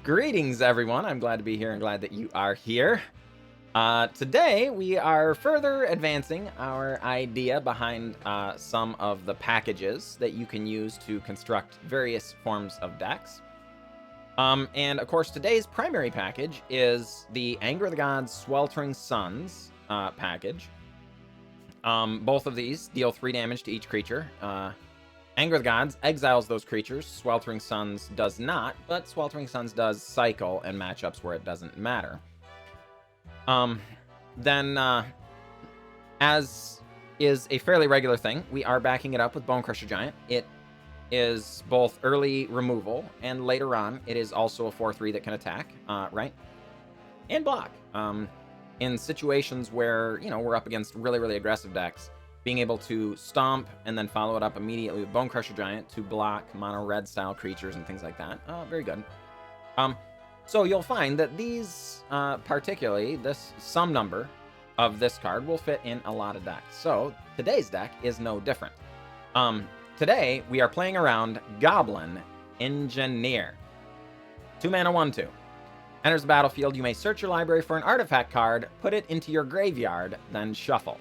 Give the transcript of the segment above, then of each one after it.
Greetings, everyone. I'm glad to be here and glad that you are here. Today, we are further advancing our idea behind some of the packages that you can use to construct various forms of decks. And of course, today's primary package is the Anger of the Gods Sweltering Suns package. Both of these deal 3 damage to each creature. Anger of the Gods exiles those creatures. Sweltering Suns does not, but Sweltering Suns does cycle in matchups where it doesn't matter. As is a fairly regular thing, we are backing it up with Bonecrusher Giant. It is both early removal, and later on, it is also a 4/3 that can attack, right? And block. In situations where, you know, we're up against really, really aggressive decks, being able to stomp and then follow it up immediately with Bonecrusher Giant to block mono red style creatures and things like that. Very good. So you'll find that these, particularly some number of this card will fit in a lot of decks. So today's deck is no different. Today we are playing around Goblin Engineer. 2 mana, 1/2. Enters the battlefield. You may search your library for an artifact card, put it into your graveyard, then shuffle.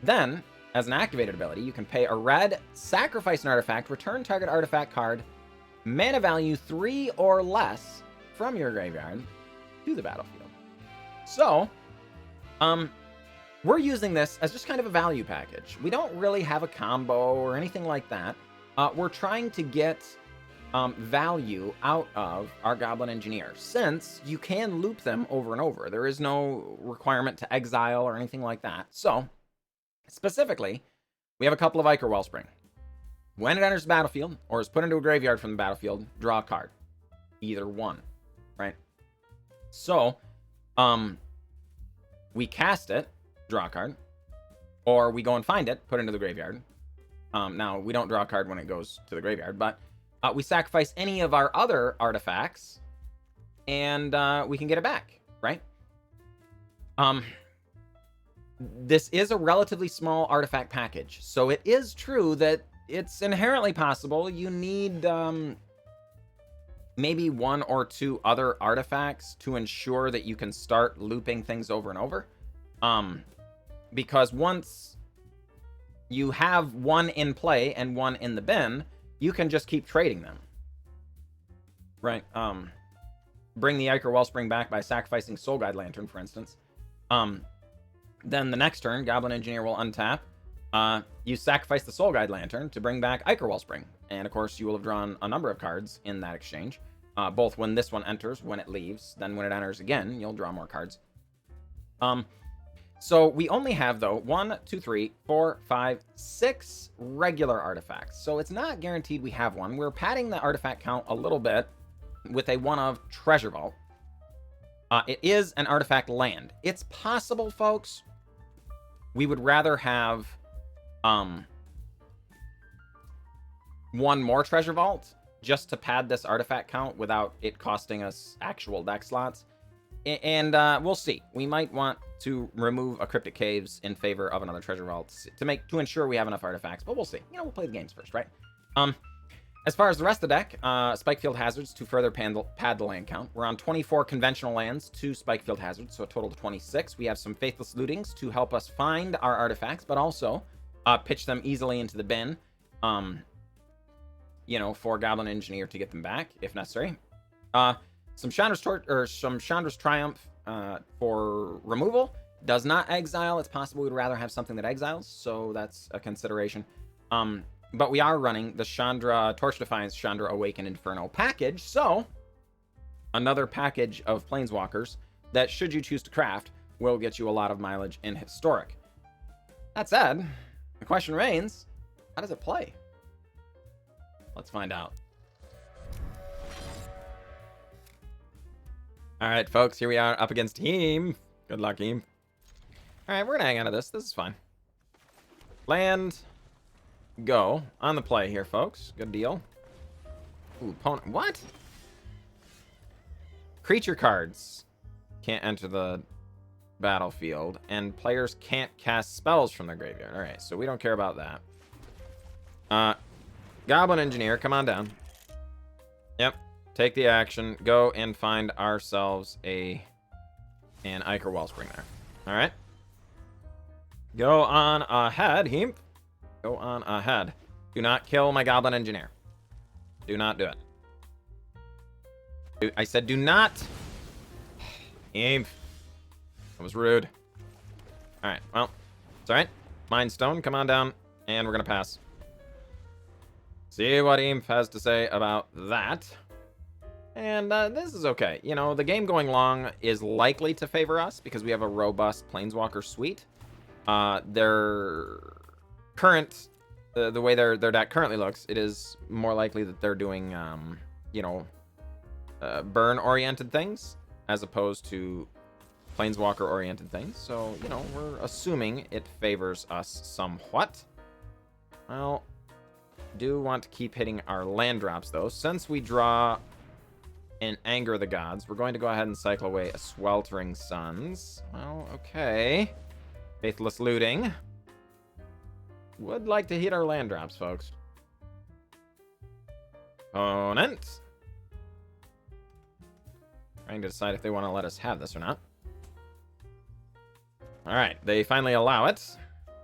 Then, as an activated ability, you can pay a red, sacrifice an artifact, return target artifact card, mana value 3 or less from your graveyard to the battlefield. So, we're using this as just kind of a value package. We don't really have a combo or anything like that. We're trying to get value out of our Goblin Engineer, since you can loop them over and over. There is no requirement to exile or anything like that. So, specifically, we have a couple of Ichor Wellspring. When it enters the battlefield, or is put into a graveyard from the battlefield, draw a card. Either one, right? So, we cast it, draw a card, or we go and find it, put it into the graveyard. Now, we don't draw a card when it goes to the graveyard, but we sacrifice any of our other artifacts, and we can get it back, right? This is a relatively small artifact package, so it is true that it's inherently possible you need maybe 1 or 2 other artifacts to ensure that you can start looping things over and over. Because once you have 1 in play and 1 in the bin, you can just keep trading them, right? Bring the Ichor Wellspring back by sacrificing Soul Guide Lantern, for instance. Then the next turn, Goblin Engineer will untap. You sacrifice the Soul Guide Lantern to bring back Ichor Wellspring. And of course, you will have drawn a number of cards in that exchange. Both when this one enters, when it leaves, then when it enters again, you'll draw more cards. So we only have, though, 1, 2, 3, 4, 5, 6 regular artifacts. So it's not guaranteed we have one. We're padding the artifact count a little bit with a 1 of Treasure Vault. It is an artifact land. It's possible, folks, we would rather have 1 more Treasure Vault just to pad this artifact count without it costing us actual deck slots. And we'll see. We might want to remove a Cryptic Caves in favor of another Treasure Vault to ensure we have enough artifacts, but we'll see. You know, we'll play the games first, right? As far as the rest of the deck, Spikefield Hazards to further pad the land count. We're on 24 conventional lands, 2 Spikefield Hazards, so a total of 26. We have some Faithless Lootings to help us find our artifacts, but also pitch them easily into the bin, you know, for Goblin Engineer to get them back, if necessary. Some Chandra's Triumph for removal. Does not exile. It's possible we'd rather have something that exiles, so that's a consideration. But we are running the Chandra Torch Defiance, Chandra Awaken Inferno package, so another package of Planeswalkers that, should you choose to craft, will get you a lot of mileage in Historic. That said, the question remains, how does it play? Let's find out. All right, folks, here we are up against Team. Good luck, Team. All right, we're going to hang on to this. This is fine. Land. Go. On the play here, folks. Good deal. Ooh, opponent. What? Creature cards can't enter the battlefield, and players can't cast spells from their graveyard. All right, so we don't care about that. Goblin Engineer, come on down. Yep. Take the action. Go and find ourselves an Ichor Wellspring there. All right. Go on ahead, Heemp. Go on ahead. Do not kill my Goblin Engineer. Do not do it. I said do not. Heemp. That was rude. All right. Well, it's all right. Mind Stone, come on down, and we're going to pass. See what Heemp has to say about that. And this is okay. You know, the game going long is likely to favor us because we have a robust Planeswalker suite. Their current, the way their deck currently looks, it is more likely that they're doing, you know, burn-oriented things as opposed to Planeswalker-oriented things. So, you know, we're assuming it favors us somewhat. Well, do want to keep hitting our land drops, though. Since we draw an Anger of the Gods, we're going to go ahead and cycle away a Sweltering Suns. Well, okay. Faithless Looting. Would like to hit our land drops, folks. Opponent. Trying to decide if they want to let us have this or not. Alright, they finally allow it.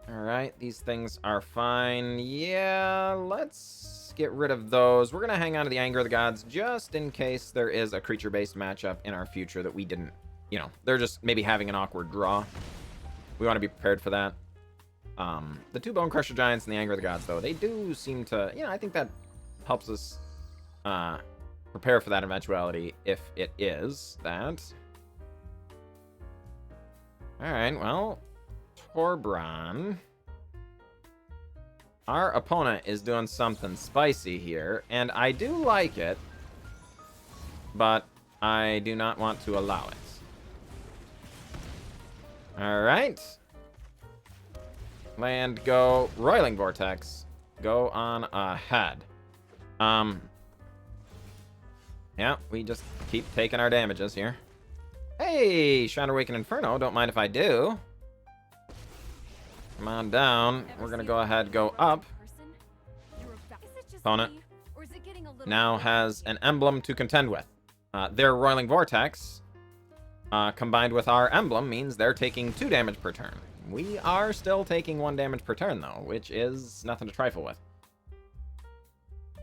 Alright, these things are fine. Yeah, let's get rid of those. We're going to hang on to the Anger of the Gods just in case there is a creature-based matchup in our future that we didn't, you know, they're just maybe having an awkward draw. We want to be prepared for that. The two Bonecrusher Giants and the Anger of the Gods, though, they do seem to, you know, I think that helps us prepare for that eventuality if it is that. Alright, well, Torbran. Our opponent is doing something spicy here, and I do like it, but I do not want to allow it. Alright. Land, go. Roiling Vortex. Go on ahead. Yeah, we just keep taking our damages here. Hey, Chandra Awakened Inferno. Don't mind if I do. Come on down. We're going to go ahead, go up. Opponent now has an emblem to contend with. Their Roiling Vortex, combined with our emblem, means they're taking 2 damage per turn. We are still taking 1 damage per turn, though, which is nothing to trifle with.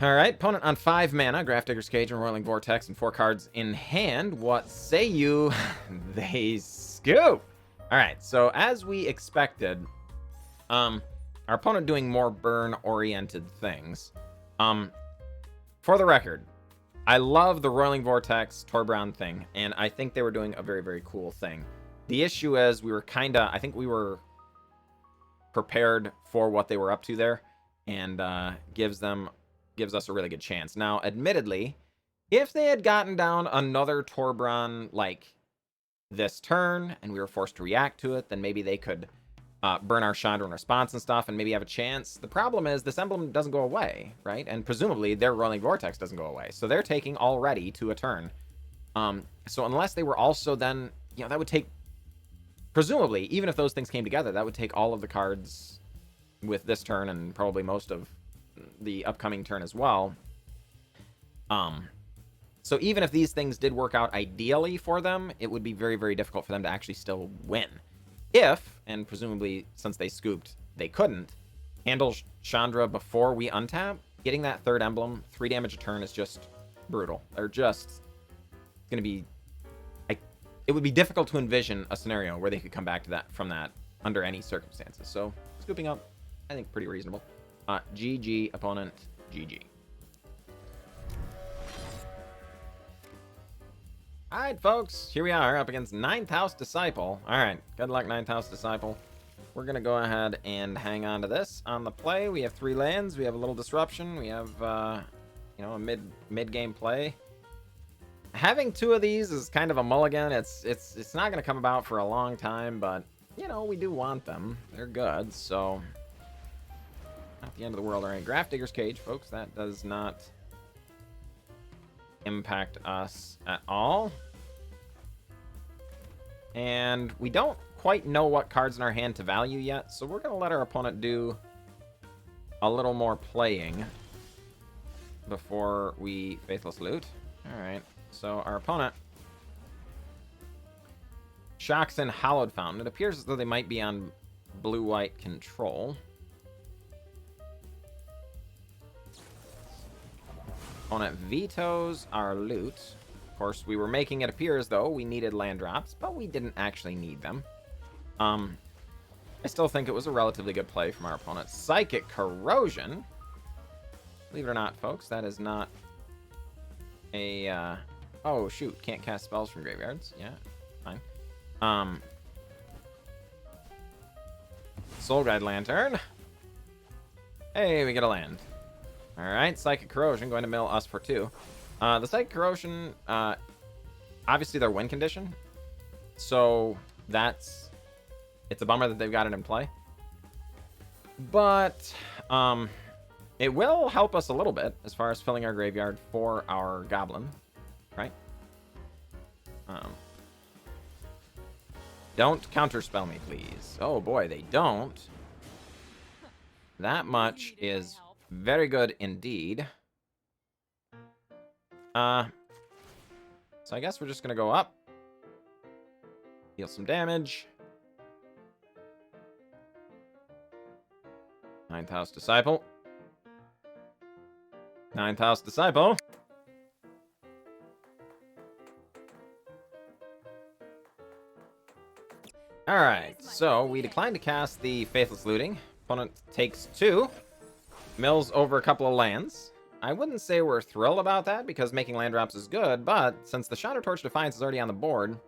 Alright, opponent on 5 mana, Grafdigger's Cage and Roiling Vortex, and 4 cards in hand. What say you? They scoop! Alright, so as we expected, our opponent doing more burn-oriented things. For the record, I love the Roiling Vortex Torbran thing, and I think they were doing a very, very cool thing. The issue is we were I think we were prepared for what they were up to there, and gives us a really good chance. Now, admittedly, if they had gotten down another Torbran, like, this turn, and we were forced to react to it, then maybe they could burn our Chandra in response and stuff, and maybe have a chance. The problem is this emblem doesn't go away, right? And presumably their Roiling Vortex doesn't go away. So they're taking already to a turn. So unless they were also then, you know, that would take, presumably, even if those things came together, that would take all of the cards with this turn and probably most of the upcoming turn as well. So even if these things did work out ideally for them, it would be very, very difficult for them to actually still win. If, and presumably since they scooped, they couldn't, handle Chandra before we untap, getting that 3rd emblem, 3 damage a turn is just brutal. They're just going to be... it would be difficult to envision a scenario where they could come back to that from that under any circumstances. So, scooping up, I think pretty reasonable. GG, opponent, GG. Alright, folks, here we are up against 9th House Disciple. Alright, good luck, 9th House Disciple. We're going to go ahead and hang on to this. On the play, we have 3 lands, we have a little disruption, we have, you know, a mid-game play. Having 2 of these is kind of a mulligan. It's not going to come about for a long time, but, you know, we do want them. They're good, so... not the end of the world. Alright, Grafdigger's Cage, folks. That does not impact us at all. And we don't quite know what cards in our hand to value yet, so we're going to let our opponent do a little more playing before we Faithless Loot. Alright, so our opponent shocks in Hallowed Fountain. It appears as though they might be on blue-white control. Opponent vetoes our loot. Of course, we were making it appear as though we needed land drops, but we didn't actually need them. I still think it was a relatively good play from our opponent. Psychic Corrosion. Believe it or not, folks, that is not a... Oh, shoot. Can't cast spells from graveyards. Yeah, fine. Soul Guide Lantern. Hey, we get a land. Alright, Psychic Corrosion going to mill us for 2. The Psychic Corrosion, obviously their win condition. So that's... It's a bummer that they've got it in play. But it will help us a little bit as far as filling our graveyard for our goblin, right? Don't counterspell me, please. Oh boy, they don't. That much is very good indeed. So I guess we're just gonna go up. Deal some damage. 9th House Disciple. 9th House Disciple. Alright, so we decline to cast the Faithless Looting. Opponent takes 2. Mills over a couple of lands. I wouldn't say we're thrilled about that, because making land drops is good, but since the Chandra Torch Defiance is already on the board,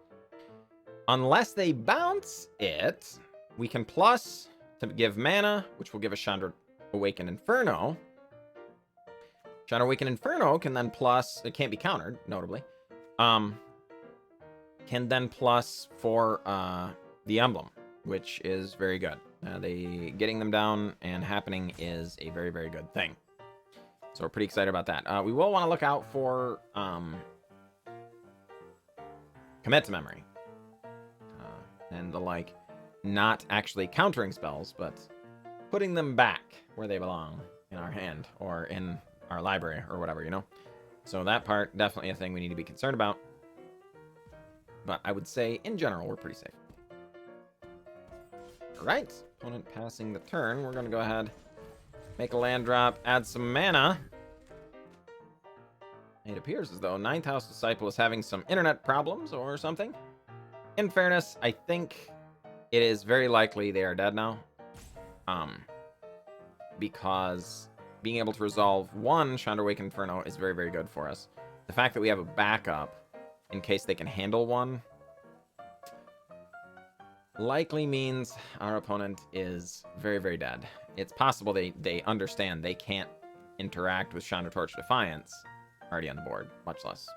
unless they bounce it, we can plus to give mana, which will give us Chandra Awakened Inferno. Chandra Awakened Inferno can then plus... It can't be countered, notably. Can then plus for the Emblem, which is very good. Getting them down and happening is a very, very good thing. So we're pretty excited about that. We will want to look out for Commit to Memory. And the like, not actually countering spells, but putting them back where they belong in our hand or in our library or whatever, you know? So that part, definitely a thing we need to be concerned about. But I would say, in general, we're pretty safe. Alright, opponent passing the turn. We're going to go ahead, make a land drop, add some mana. It appears as though 9th House Disciple is having some internet problems or something. In fairness, I think it is very likely they are dead now. Because being able to resolve one Chandra Awakened Inferno is very, very good for us. The fact that we have a backup in case they can handle one likely means our opponent is very, very dead. It's possible they understand they can't interact with Chandra Torch Defiance already on the board, much less.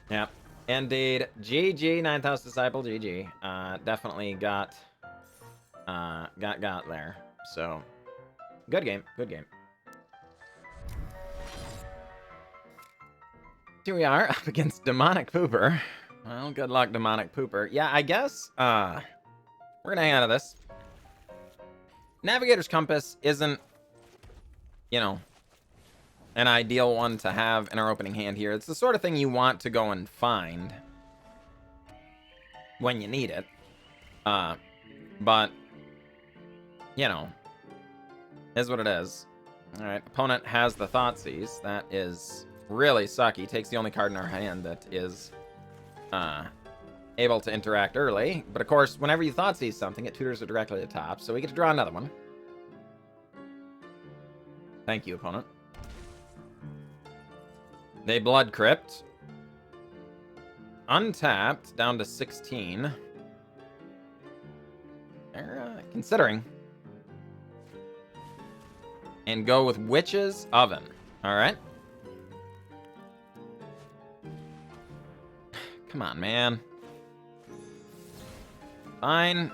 Yeah, indeed. GG, 9th House Disciple, GG. Definitely got there. So, good game, good game. Here we are up against Demonic Pooper. Well, good luck, Demonic Pooper. Yeah, I guess we're gonna hang out of this. Navigator's Compass isn't, you know, an ideal one to have in our opening hand here. It's the sort of thing you want to go and find when you need it. But, you know, is what it is. All right, opponent has the Thoughtseize. That is really sucky. Takes the only card in our hand that is able to interact early. But of course, whenever you Thoughtseize something, it tutors it directly to the top. So we get to draw another one. Thank you, opponent. They Blood Crypt. Untapped, down to 16. They're considering. And go with Witch's Oven. Alright. Come on, man. Fine.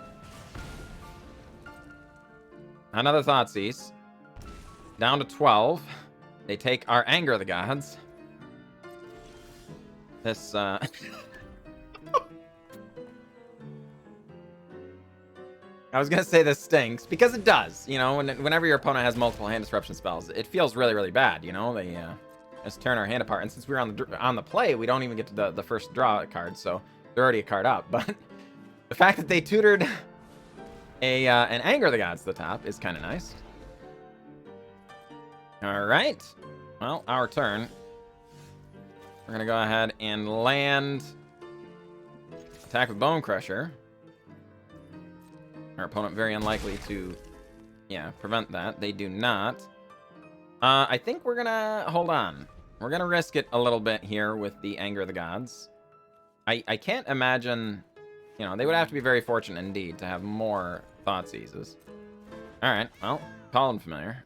Another Thoughtseize. Down to 12. They take our Anger of the Gods. This, I was going to say this stinks, because it does. You know, whenever your opponent has multiple hand disruption spells, it feels really, really bad, you know? They just tearing our hand apart. And since we're on the play, we don't even get to the first draw card, so they're already a card up. But the fact that they tutored an Anger of the Gods to the top is kind of nice. All right. Well, our turn. We're going to go ahead and land. Attack with Bonecrusher. Our opponent very unlikely to, prevent that. They do not. I think we're going to hold on. We're going to risk it a little bit here with the Anger of the Gods. I can't imagine, they would have to be very fortunate indeed to have more Thoughtseizes. All right, well, Pollen Familiar.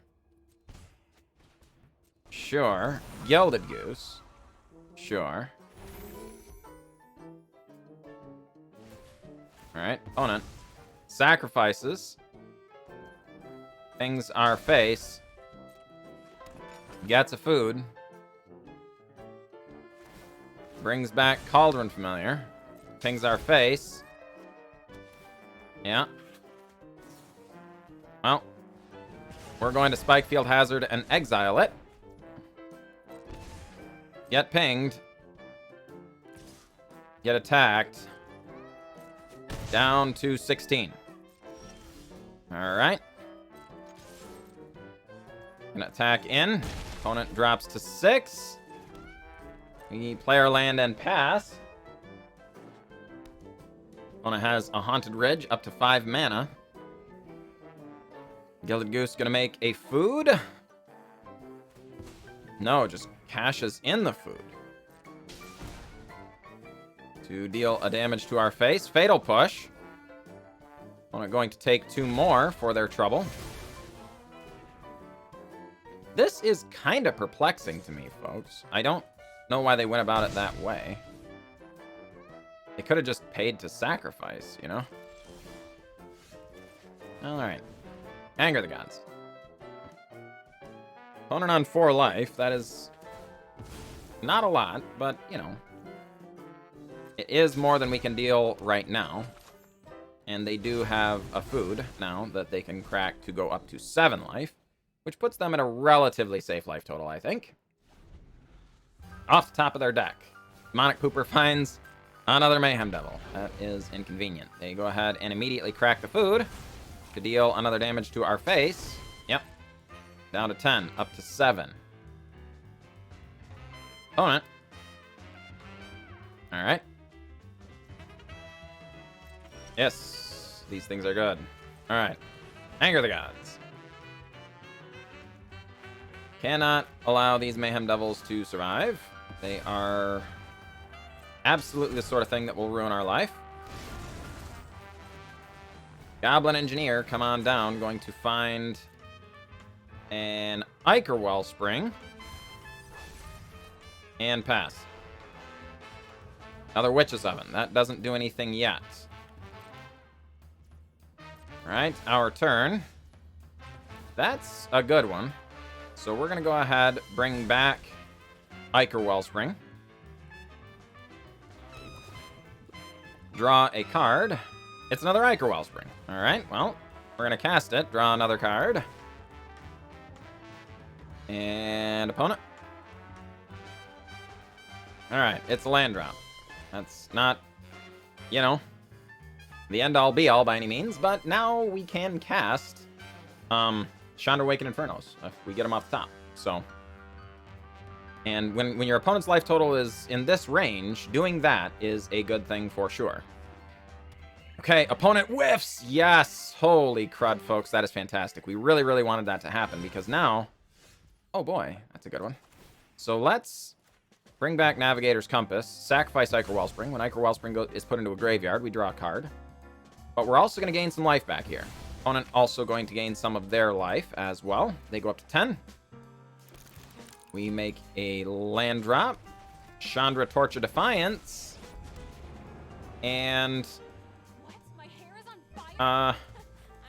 Sure. Gilded Goose. Sure. Alright, opponent. Sacrifices. Things our face. Gets a food. Brings back Cauldron Familiar. Pings our face. Yeah. Well. We're going to Spikefield Hazard and exile it. Get pinged. Get attacked. Down to 16. Alright. Gonna attack in. Opponent drops to 6. We play our land and pass. Opponent has a Haunted Ridge up to 5 mana. Gilded Goose gonna make a food. No, just cashes in the food. To deal a damage to our face. Fatal Push. Opponent going to take 2 more for their trouble. This is kind of perplexing to me, folks. I don't know why they went about it that way. They could have just paid to sacrifice, you know? Alright. Anger the Gods. Opponent on 4 life. That is not a lot, but, it is more than we can deal right now. And they do have a food now that they can crack to go up to 7 life, which puts them at a relatively safe life total, I think. Off the top of their deck, Demonic Pooper finds another Mayhem Devil. That is inconvenient. They go ahead and immediately crack the food to deal another damage to our face. Yep. Down to 10, up to 7. Opponent. Alright. Yes, these things are good. Alright. Anger the Gods. Cannot allow these Mayhem Devils to survive. They are absolutely the sort of thing that will ruin our life. Goblin Engineer, come on down. Going to find an Ichor Wellspring. And pass. Another Witch's Oven. That doesn't do anything yet. Alright, our turn. That's a good one. So we're going to go ahead, bring back Ichor Wellspring. Draw a card. It's another Ichor Wellspring. Alright, well, we're going to cast it. Draw another card. And opponent. Alright, it's a land drop. That's not, the end-all be-all by any means, but now we can cast Chandra Awakened Infernos if we get them off the top. So, and when your opponent's life total is in this range, doing that is a good thing for sure. Okay, opponent whiffs! Yes! Holy crud, folks, that is fantastic. We really, really wanted that to happen because now... Oh boy, that's a good one. So let's bring back Navigator's Compass, sacrifice Ichor Wellspring. When Ichor Wellspring is put into a graveyard, we draw a card. But we're also going to gain some life back here. Opponent also going to gain some of their life as well. They go up to 10. We make a land drop. Chandra Torture Defiance. And... My hair is on fire. I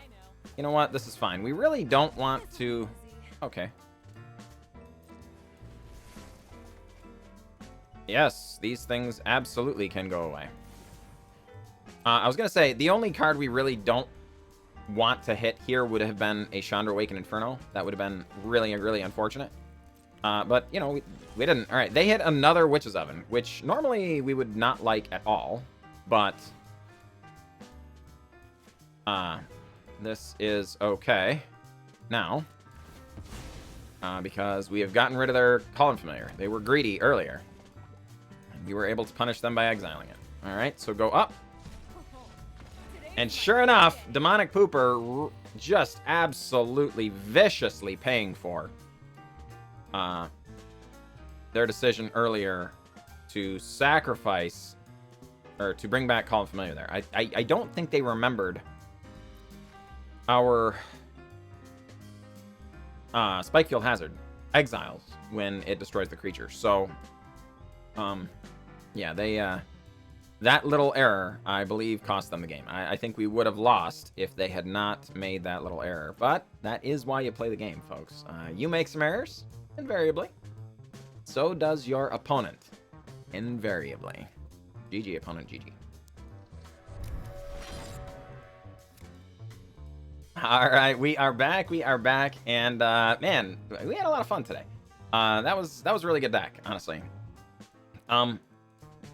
know. You know what? This is fine. We really don't want to... Okay. Yes, these things absolutely can go away. I was going to say, the only card we really don't want to hit here would have been a Chandra Awakened Inferno. That would have been really, really unfortunate. But, you know, we didn't. All right, they hit another Witch's Oven, which normally we would not like at all. But this is okay now. Because we have gotten rid of their Calling Familiar. They were greedy earlier. And we were able to punish them by exiling it. Alright, so go up. And sure enough, Demonic Pooper just absolutely viciously paying for their decision earlier to sacrifice, or to bring back Calling Familiar there. I don't think they remembered our Spikefield Hazard exiles when it destroys the creature. So, yeah, they that little error, I believe, cost them the game. I think we would have lost if they had not made that little error. But that is why you play the game, folks. You make some errors, invariably. So does your opponent, invariably. GG, opponent, GG. All right, we are back. And man, we had a lot of fun today. That was a really good deck, honestly.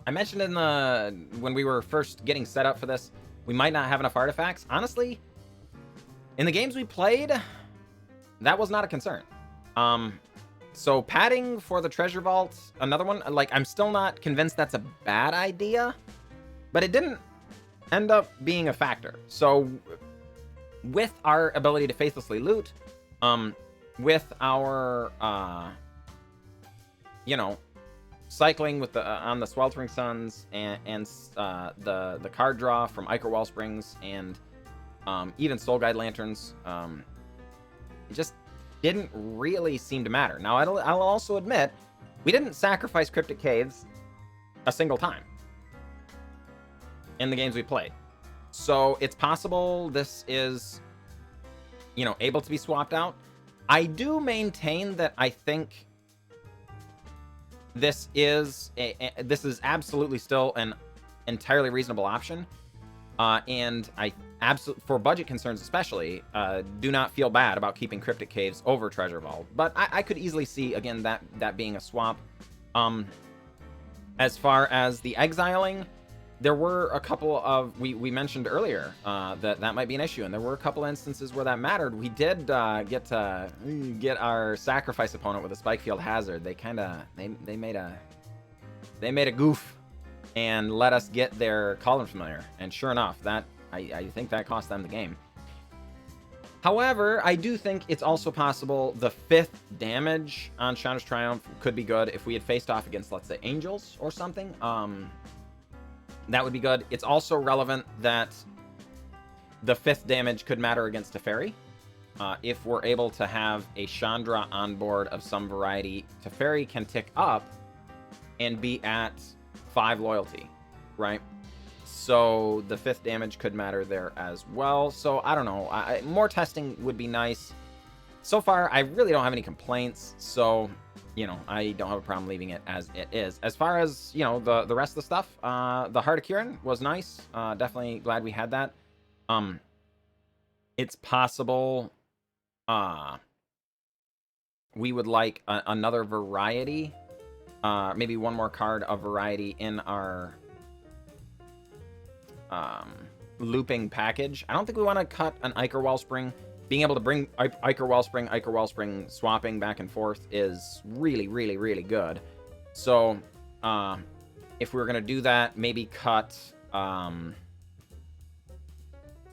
I mentioned when we were first getting set up for this, we might not have enough artifacts. Honestly, in the games we played, that was not a concern. So padding for the treasure vault, another one. Like, I'm still not convinced that's a bad idea, but it didn't end up being a factor. So with our ability to faithlessly loot, with our, you know, cycling with the on the Sweltering Suns and the card draw from Ichor Wellsprings and even Soul Guide Lanterns, it just didn't really seem to matter. Now, I'll also admit, we didn't sacrifice Cryptic Caves a single time in the games we played. So it's possible this is, you know, able to be swapped out. I do maintain that I think this is absolutely still an entirely reasonable option, and I absolutely, for budget concerns especially, do not feel bad about keeping Cryptic Caves over Treasure Vault. But I could easily see again that being a swap. As far as the exiling, there were a couple of, we mentioned earlier that might be an issue, and there were a couple instances where that mattered. We did get our sacrifice opponent with a Spikefield Hazard. They made a goof and let us get their Calling Familiar, and sure enough, that I think that cost them the game. However, I do think it's also possible the 5th damage on Chandra's Triumph could be good if we had faced off against, let's say, Angels or something. That would be good. It's also relevant that the 5th damage could matter against Teferi. If we're able to have a Chandra on board of some variety, Teferi can tick up and be at 5 loyalty, right? So the 5th damage could matter there as well. So I don't know. More testing would be nice. So far, I really don't have any complaints. So, you know, I don't have a problem leaving it as it is. As far as, you know, the rest of the stuff, the Heart of Kiran was nice. Definitely glad we had that. It's possible we would like another variety. Maybe one more card of variety in our looping package. I don't think we want to cut an Ichor Wellspring. Being able to bring Ichor Wellspring swapping back and forth is really, really, really good. So, if we were going to do that, maybe cut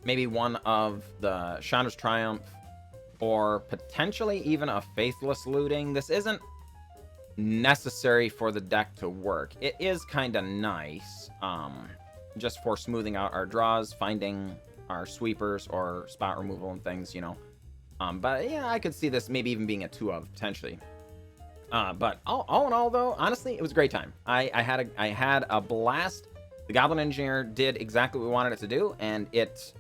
maybe one of the Chandra's Triumph, or potentially even a Faithless Looting. This isn't necessary for the deck to work. It is kind of nice, just for smoothing out our draws, finding our sweepers or spot removal and things, you know. But yeah, I could see this maybe even being a 2 of potentially. But all in all, though, honestly, it was a great time. I had a blast. The Goblin Engineer did exactly what we wanted it to do, and it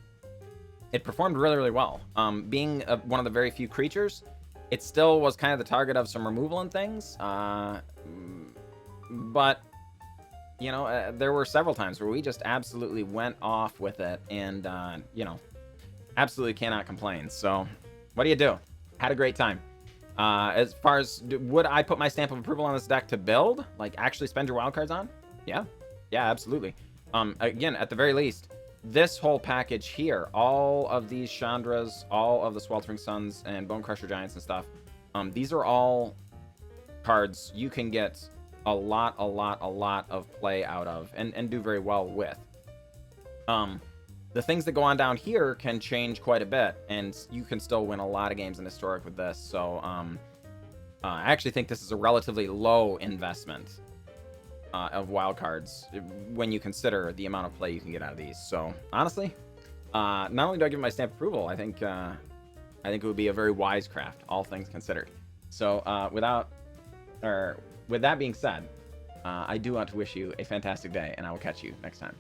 performed really, really well. Being one of the very few creatures, it still was kind of the target of some removal and things. But you know, there were several times where we just absolutely went off with it, and you know, absolutely cannot complain. So, what do you do? Had a great time. As far as, would I put my stamp of approval on this deck to build? Like, actually spend your wildcards on? Yeah. Yeah, absolutely. Again, at the very least, this whole package here, all of these Chandras, all of the Sweltering Suns, and Bonecrusher Giants and stuff, these are all cards you can get a lot of play out of and do very well with. The things that go on down here can change quite a bit, and you can still win a lot of games in Historic with this. So I actually think this is a relatively low investment of wildcards when you consider the amount of play you can get out of these. So honestly, not only do I give my stamp approval, I think it would be a very wise craft, all things considered. So with that being said, I do want to wish you a fantastic day, and I will catch you next time.